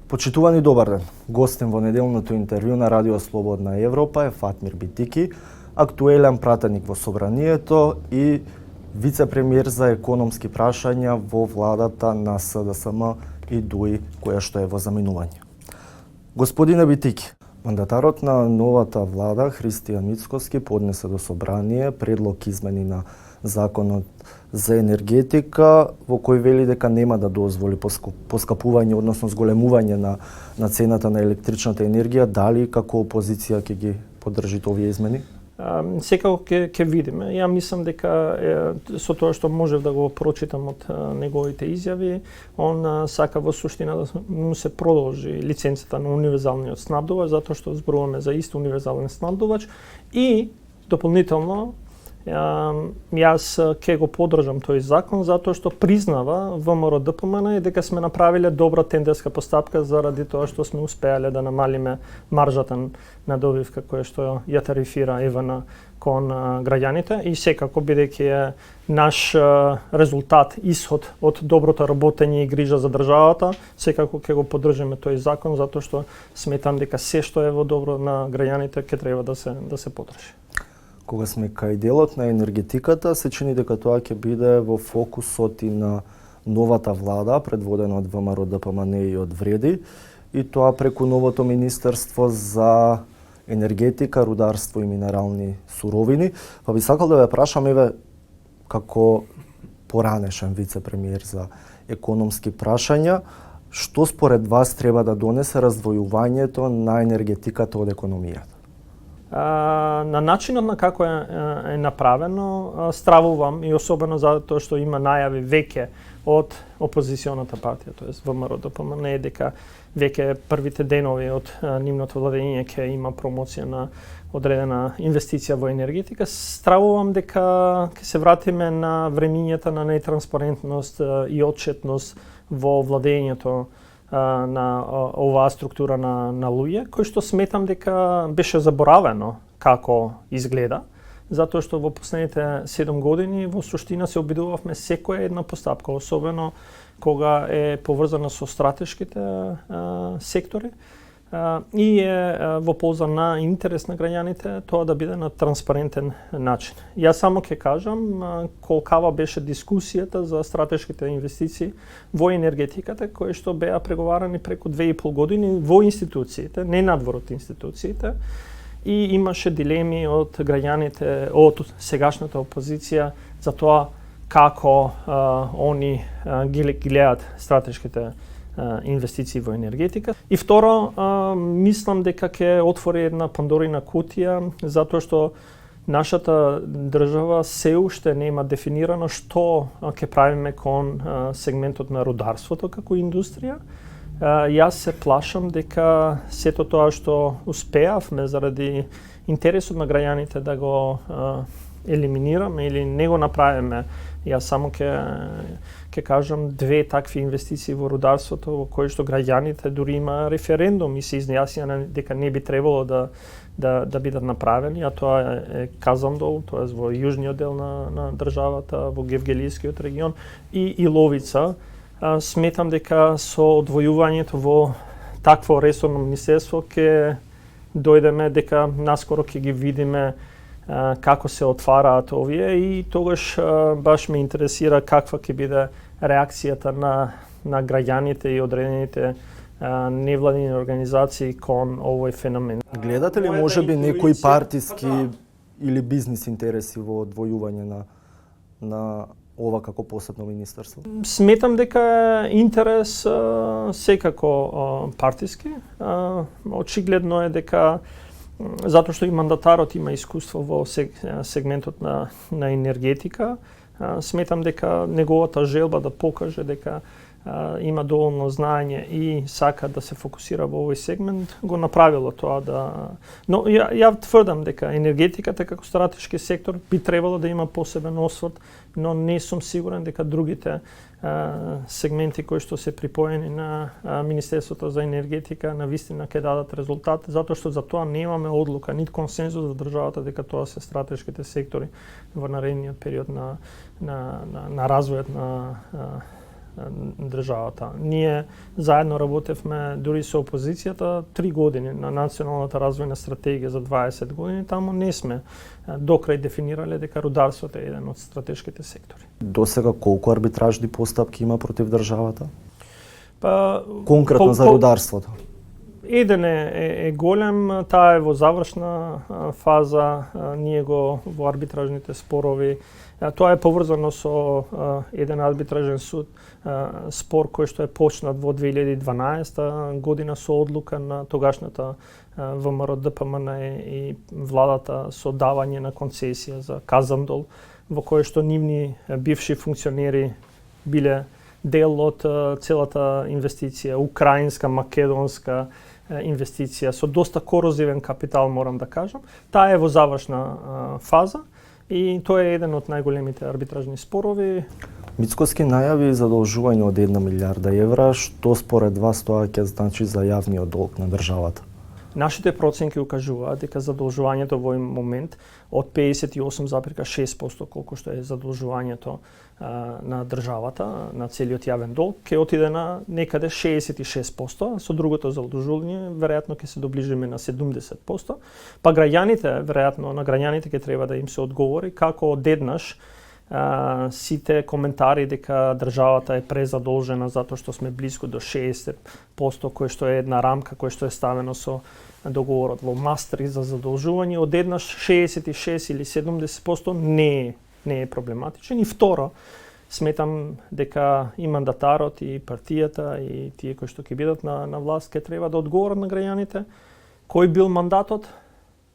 Почитувани добар ден. Гостин во неделното интервју на Радио Слободна Европа е Фатмир Битики, актуелен пратеник во Собранието и вице-премиер за економски прашања во владата на СДСМ и ДУИ, која што е во заминување. Господине Битики, мандатарот на новата влада Христијан Мицкоски поднесе до Собрание предлог измени на Законот за енергетика, во кој вели дека нема да дозволи поскапување, односно зголемување на цената на електричната енергија. Дали како опозиција ќе ги поддржите овие измени? Секако ќе видиме. Ја мислам дека со тоа што можев да го прочитам од неговите изјави, он сака во суштина да му се продолжи лиценцата на универзалниот снабдувач, затоа што зборуваме за исто универзален снабдувач и дополнително јас ќе го поддржам тој закон затоа што признава ВМРО ДПМН и дека сме направиле добра тендерска постапка заради тоа што сме успеале да намалиме маржата на добивка која што ја тарифира ЕВН кон граѓаните и секако бидејќи е наш резултат, исход од доброто работење и грижа за државата, секако ќе го поддржиме тој закон затоа што сметам дека се што е во добро на граѓаните ќе треба да се поддржи. Кога сме кај делот на енергетиката, се чини дека тоа ќе биде во фокусот и на новата влада, предводена од ВМРО ДПМН и од Вреди, и тоа преку новото Министерство за енергетика, рударство и минерални суровини. Па би сакал да ве прашам, еве, како поранешен вице-премиер за економски прашања, што според вас треба да донесе раздвојувањето на енергетиката од економијата? На начинот на како е направено, стравувам и особено затоа што има најави веќе од опозиционата партија, тоест ВМРО ДПМН, дека веќе првите денови од нивното владење ќе има промоција на одредена инвестиција во енергетика. Стравувам дека ќе се вратиме на времињата на нетранспарентност и отчетност во владењето на оваа структура на луѓе, кој што сметам дека беше заборавено како изгледа, затоа што во последните 7 години во суштина се обидувавме секоја една постапка, особено кога е поврзана со стратешките сектори и е во полза на интерес на граѓаните тоа да биде на транспарентен начин. Јас само ќе кажам колкава беше дискусијата за стратешките инвестиции во енергетиката, кои што беа преговарани преку 2,5 години во институциите, не надвор од институциите, и имаше дилеми од граѓаните, од сегашната опозиција за тоа како они ги гледаат стратешките инвестиции во енергетика. И второ, мислам дека ќе отвори една пандорина кутија, затоа што нашата држава се уште нема дефинирано што ќе правиме кон сегментот на рударството како индустрија. Јас се плашам дека сето тоа што успеавме заради интересот на граѓаните да го елиминираме или не го направиме. Јас само ќе кажам 2 такви инвестиции во рударството во кои што граѓаните дури има референдум и се изјаснија дека не би требало да бидат направени, а тоа е Казандол, тоест во јужниот дел на државата, во Гевгелискиот регион и Ловица. Сметам дека со одвојувањето во такво ресорно министерство ќе дојдеме дека наскоро ќе ги видиме како се отвараат овие и тогаш баш ме интересира каква ќе биде реакцијата на граѓаните и одредените невладини организации кон овој феномен. Гледате ли можеби некои партиски или бизнис интереси во одвојување на ова како посебно министерство? Сметам дека интерес секако партиски. Очигледно е дека затоа што и мандатарот има искуство во сегментот на енергетика, сметам дека неговата желба да покаже дека има доволно знаење и сака да се фокусира во овој сегмент, го направило тоа Но ја тврдам дека енергетиката како стратешки сектор би требало да има посебен осврт, но не сум сигурен дека другите сегменти кои што се припоени на Министерството за енергетика навистина ќе дадат резултат, затоа што за тоа немаме одлука, нит консензус за државата дека тоа се стратешките сектори во наредниот период на развојот државата. Ние заедно работевме дури со опозицијата 3 години на националната развојна стратегија за 20 години. Таму не сме до крај дефинирале дека рударството е еден од стратешките сектори. До сега колку арбитражни постапки има против државата? Па Конкретно за рударството. Еден е голем, таа е во завршна фаза, ние го во арбитражните спорови. Тоа е поврзано со еден арбитражен суд, спор кој што е почнат во 2012 година со одлука на тогашната ВМРО ДПМН и владата со давање на концесија за Казандол, во кој што нивни бивши функционери биле дел од целата инвестиција, украинска, македонска инвестиција со доста корозивен капитал, морам да кажам. Таа е во завршна фаза и тоа е еден од најголемите арбитражни спорови. Мицкоски најави задолжување од 1 милиарда евра, што според вас тоа ќе значи за јавниот долг на државата? Нашите проценки укажуваат дека задолжувањето во овој момент од 58,6% колку што е задолжувањето на државата, на целиот јавен долг, ќе отиде на некаде 66%, со другото задолжување веројатно ќе се доближиме на 70%, па граѓаните, веројатно на граѓаните ќе треба да им се одговори како одеднаш сите коментари дека државата е презадолжена затоа што сме близко до 60%, кој што е една рамка кој што е ставено со договорот во Мастрихт за задолжување, одеднаш 66 или 70% не е проблематичен. И второ, сметам дека и мандатарот, и партијата, и тие кои што ќе бидат на власт, ќе треба да одговорат на граѓаните кој бил мандатот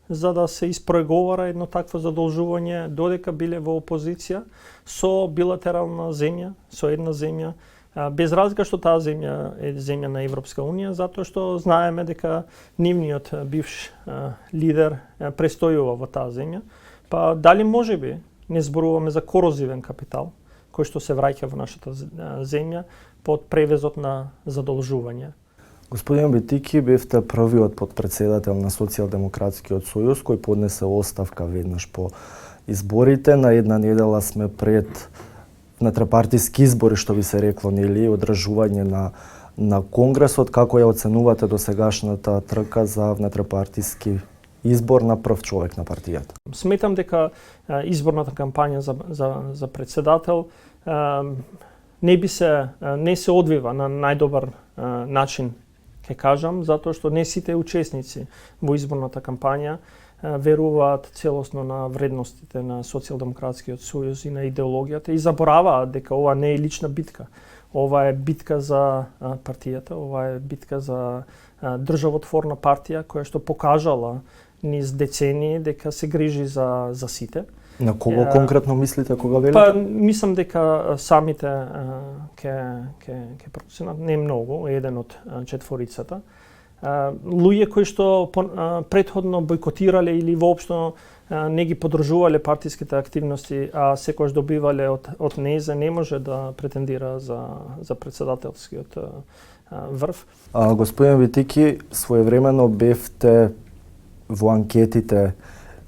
за да се испреговара едно такво задолжување додека биле во опозиција со билатерална земја, со една земја, без разлика што таа земја е земја на Европска унија, затоа што знаеме дека нивниот бивш лидер престојува во таа земја, па дали можеби не зборуваме за корозивен капитал кој што се враќа во нашата земја под превезот на задолжување. Господин Битики, бевте првиот потпредседател на Социјалдемократскиот сојуз кој поднесе оставка веднаш по изборите. На една недела сме пред внетрепартиски избори, што би се рекло, нели, одржување на Конгресот. Како ја оценувате досегашната трка за внетрепартиски избор на прв човек на партијата? Сметам дека изборната кампања за председател не се одвива на најдобар начин, ќе кажам, затоа што не сите учесници во изборната кампања веруваат целосно на вредностите на Социјалдемократскиот сојуз и на идеологијата и забораваат дека ова не е лична битка. Ова е битка за партијата, ова е битка за државотворна партија која што покажала низ децении дека се грижи за сите. На кого конкретно мислите кога велите? Па мислам дека самите ќе проценат не многу, еден од четворицата. Луѓе кои што претходно бойкотирале или воопшто не ги подржувале партиските активности, а секогаш добивале од НЕЗ, не може да претендира за председателскиот врв. Господин Витики, своевремено бевте во анкетите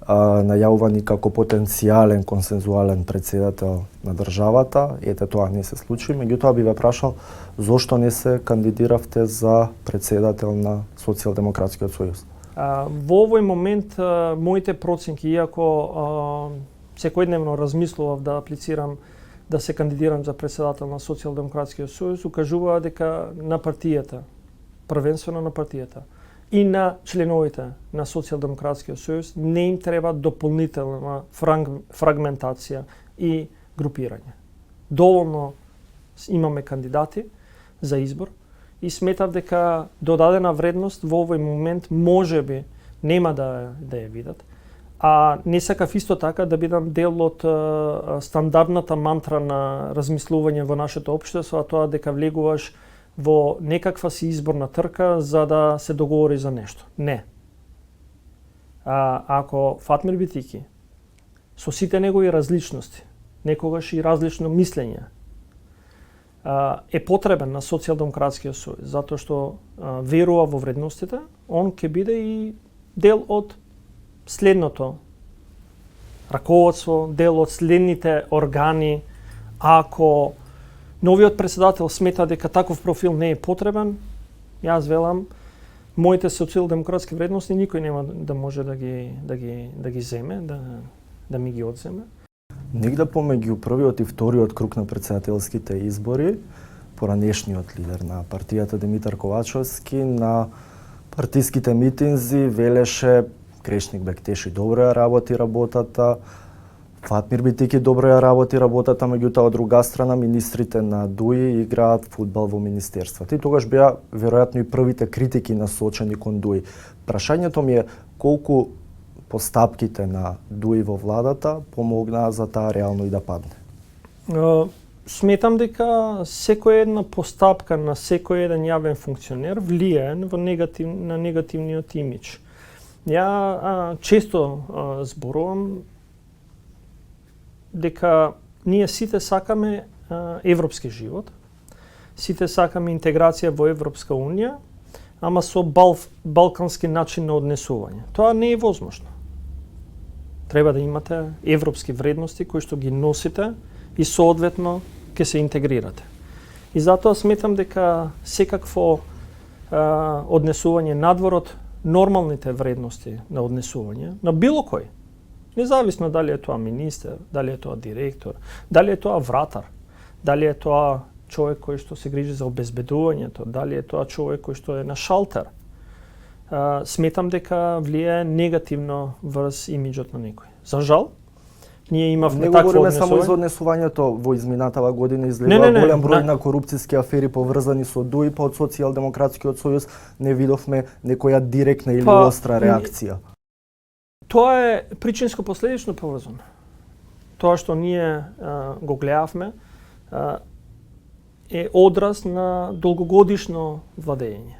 најавувани како потенцијален консензуален председател на државата. Ете, тоа не се случи. Меѓутоа би ве прашал зошто не се кандидиравте за председател на Социјалдемократскиот сојуз? Во овој момент моите проценки, иако секојдневно размислував да аплицирам да се кандидирам за председател на Социјалдемократскиот сојуз, укажуваа дека на партијата, првенствено на партијата, и на членовите на Социјалдемократскиот сојуз не им треба дополнителна фрагментација и групирање. Доволно имаме кандидати за избор и сметав дека додадена вредност во овој момент можеби нема да ја видат, а не сакав исто така да бидам дел од стандардната мантра на размислување во нашето општество, а тоа дека влегуваш во некаква си изборна трка за да се договори за нешто. Не. Ако Фатмир Битики со сите негови различности, некогаш и различно мислење, е потребен на Социјалдемократскиот сојуз, затоа што верува во вредностите, он ќе биде и дел од следното раководство, дел од следните органи, ако новиот председател смета дека таков профил не е потребен, јас велам, моите социјалдемократски вредности никој нема да може да ги земе, да ми ги одземе. Негде помеѓу првиот и вториот круг на председателските избори, поранешниот лидер на партијата Димитар Ковачевски на партиските митинзи велеше Крешник Бектеши добро ја работи работата, Фатмир Битики добро ја работи работата, меѓутоа од друга страна министрите на ДУИ играат фудбал во министерството. И тогаш беа веројатно и првите критики насочени кон ДУИ. Прашањето ми е колку постапките на ДУИ во владата помогнаа за таа реално и да падне. Сметам дека секоја една постапка на секој еден јавен функционер влијае на негативниот имидж. Ја често зборувам дека ние сите сакаме европски живот, сите сакаме интеграција во Европска Унија, ама со балкански начин на однесување. Тоа не е возможно. Треба да имате европски вредности кои што ги носите и соодветно ќе се интегрирате. И затоа сметам дека секакво однесување надвор од нормалните вредности на однесување на било кој, независно дали е тоа министер, дали е тоа директор, дали е тоа вратар, дали е тоа човек кој што се грижи за обезбедувањето, дали е тоа човек кој што е на шалтер, сметам дека влијае негативно врз имиџот на некој. За жал, ние имавме такво однесување. Не говориме само за однесувањето, во изминатава година излегува голем број на корупцијски афери поврзани со ДУИ, па од Социјалдемократскиот сојуз не видовме некоја директна или остра реакција. Тоа е причинско-последично поврзано. Тоа што ние го гледавме е одраз на долгогодишно владење.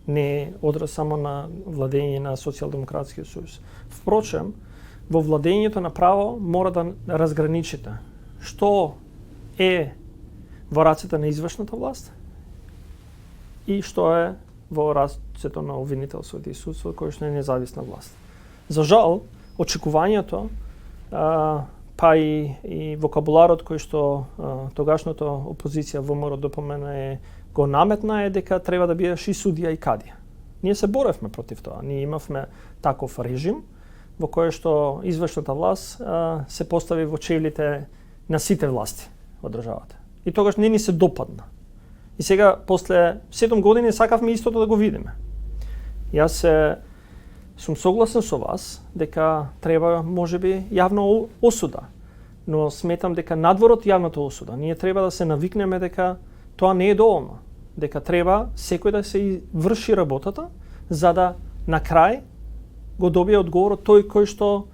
Не е одраз само на владење на Социјалдемократскиот сојуз. Впрочем, во владењето на право мора да разграничите што е во рацете на извршната власт и што е во рацете на обвинителството и судството, кој што е независна власт. За жал, очекувањето, па и вокабуларот кој што тогашната опозиција ВМРО ДПМН го наметна е дека треба да бидеш и судија и кадија. Ние се боревме против тоа. Ние имавме таков режим во кој што извршната власт се постави во чевлите на сите власти во државата. И тогаш не ни се допадна. И сега, после 7 години, сакавме истото да го видиме. Јас сум согласен со вас дека треба можеби јавна осуда, но сметам дека надвор од јавната осуда ние треба да се навикнеме дека тоа не е доволно, дека треба секој да се врши работата за да на крај го добие одговорот тој кој што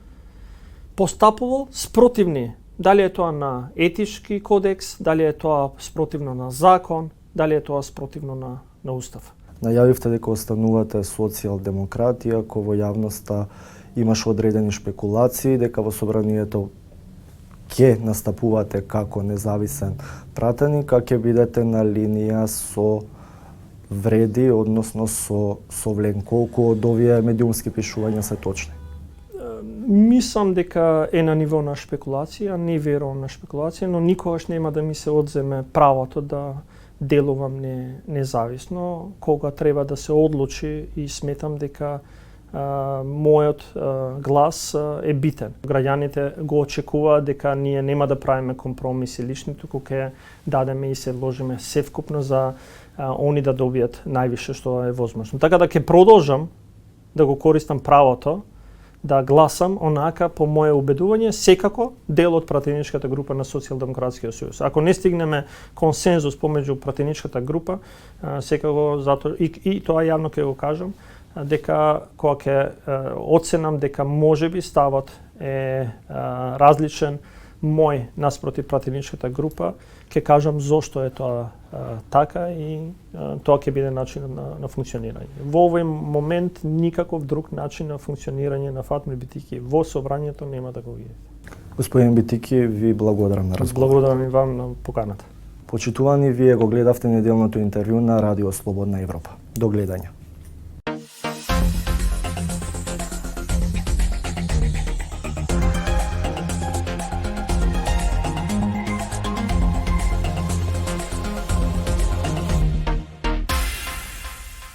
постапувал спротивни, дали е тоа на етички кодекс, дали е тоа спротивно на закон, дали е тоа спротивно на устав. Најавивте дека останувате социјалдемократи, ако во јавноста имаше одредени шпекулации, дека во собранието ќе настапувате како независен пратеник, а ќе бидете на линија со вреди, односно со влен. Колку од овие медиумски пишувања се точни? Мислам дека е на ниво на шпекулација, не верувам на шпекулација, но никогаш нема да ми се одземе правото да делувам независно, кога треба да се одлучи и сметам дека мојот глас е битен. Граѓаните го очекуваат дека ние нема да правиме компромиси лични, туку ќе дадеме и се вложиме севкупно за они да добијат највише што е возможно. Така да ќе продолжам да го користам правото да гласам онака по моје убедување, секако дел од пратеничката група на Социјалдемократскиот сојуз. Ако не стигнеме консензус помеѓу пратеничката група, секако затоа и тоа јавно ќе го кажам, дека кога ќе оценам дека можеби ставот е различен мој наспроти пратеничката група, ќе кажам зошто е тоа така и тоа ќе биде начинот на функционирање. Во овој момент никаков друг начин на функционирање на Фатмир Битики во собранието нема да го видите. Господин Битики, ви благодарам на разговор. Благодарам и вам на поканата. Почитувани, вие го гледавте неделното интервју на Радио Слободна Европа. До гледање.